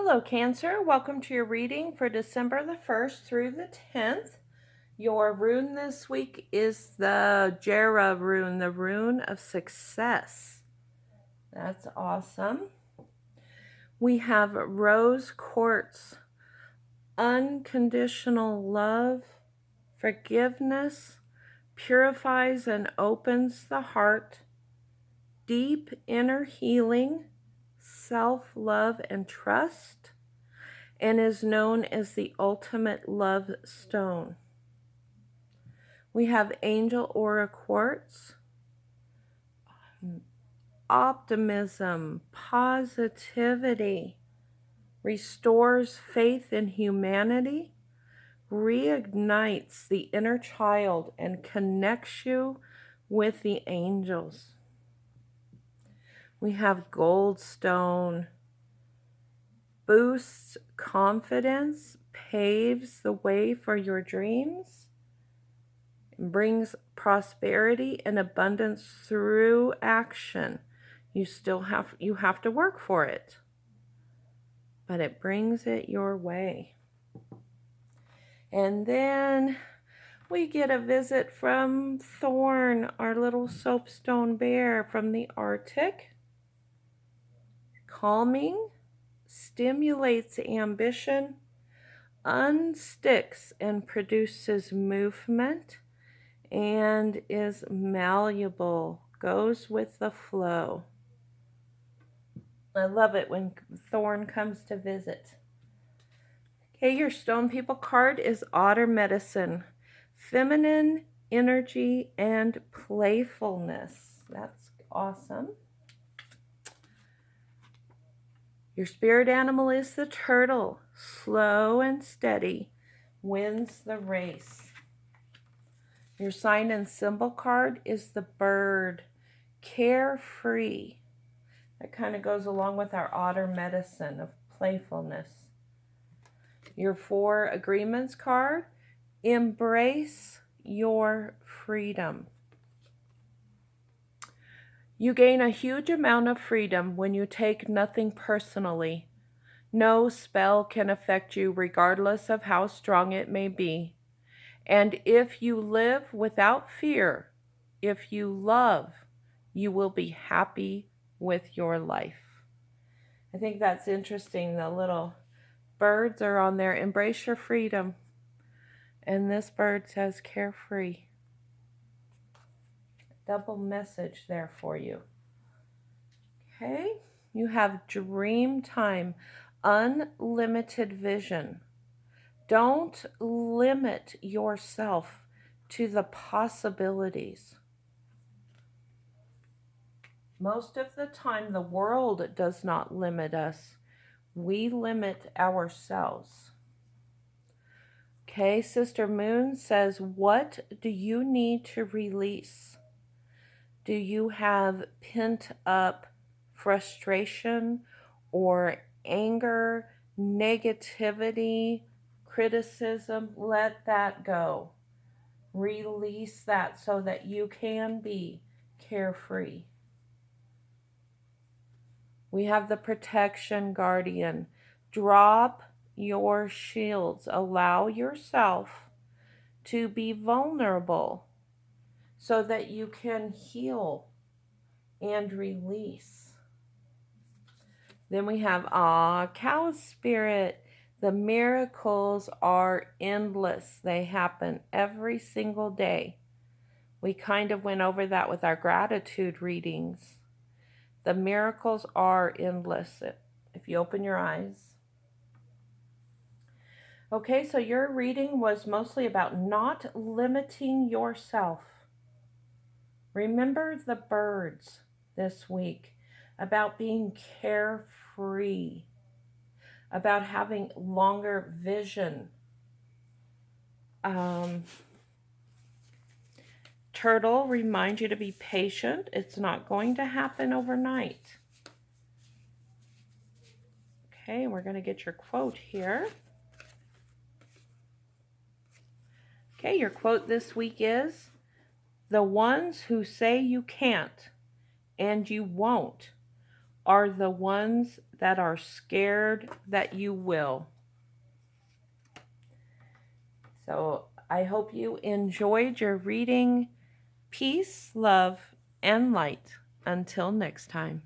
Hello, Cancer. Welcome to your reading for December the 1st through the 10th. Your rune this week is the Jera rune, the rune of success. That's awesome. We have rose quartz, unconditional love, forgiveness, purifies and opens the heart, deep inner healing, self-love and trust, and is known as the ultimate love stone. We have angel aura quartz, optimism, positivity, restores faith in humanity, reignites the inner child, and connects you with the angels. We have gold stone, boosts confidence, paves the way for your dreams, brings prosperity and abundance through action. You have to work for it, but it brings it your way. And then we get a visit from Thorn, our little soapstone bear from the Arctic. Calming, stimulates ambition, unsticks and produces movement, and is malleable, goes with the flow. I love it when Thorn comes to visit. Okay, your Stone People card is Otter Medicine, feminine energy and playfulness. That's awesome. Your spirit animal is the turtle, slow and steady, wins the race. Your sign and symbol card is the bird, Carefree. That kind of goes along with our Otter Medicine of playfulness. Your 4 agreements card, embrace your freedom. You gain a huge amount of freedom when you take nothing personally. No spell can affect you regardless of how strong it may be. And if you live without fear, if you love, you will be happy with your life. I think that's interesting. The little birds are on there. Embrace your freedom. And this bird says carefree. Double message there for you. Okay, you have dream time, unlimited vision. Don't limit yourself to the possibilities. Most of the time, the world does not limit us. We limit ourselves. Okay, Sister Moon says, what do you need to release? Do you have pent up frustration or anger, negativity, criticism? Let that go. Release that so that you can be carefree. We have the protection guardian. Drop your shields. Allow yourself to be vulnerable so that you can heal and release. Then we have Cow Spirit. The miracles are endless. They happen every single day. We kind of went over that with our gratitude readings. The miracles are endless if you open your eyes. Okay, so your reading was mostly about not limiting yourself. Remember the birds this week, about being carefree, about having longer vision. Turtle reminds you to be patient. It's not going to happen overnight. Okay, we're going to get your quote here. Okay, your quote this week is, "The ones who say you can't and you won't are the ones that are scared that you will. So I hope you enjoyed your reading. Peace, love, and light. Until next time.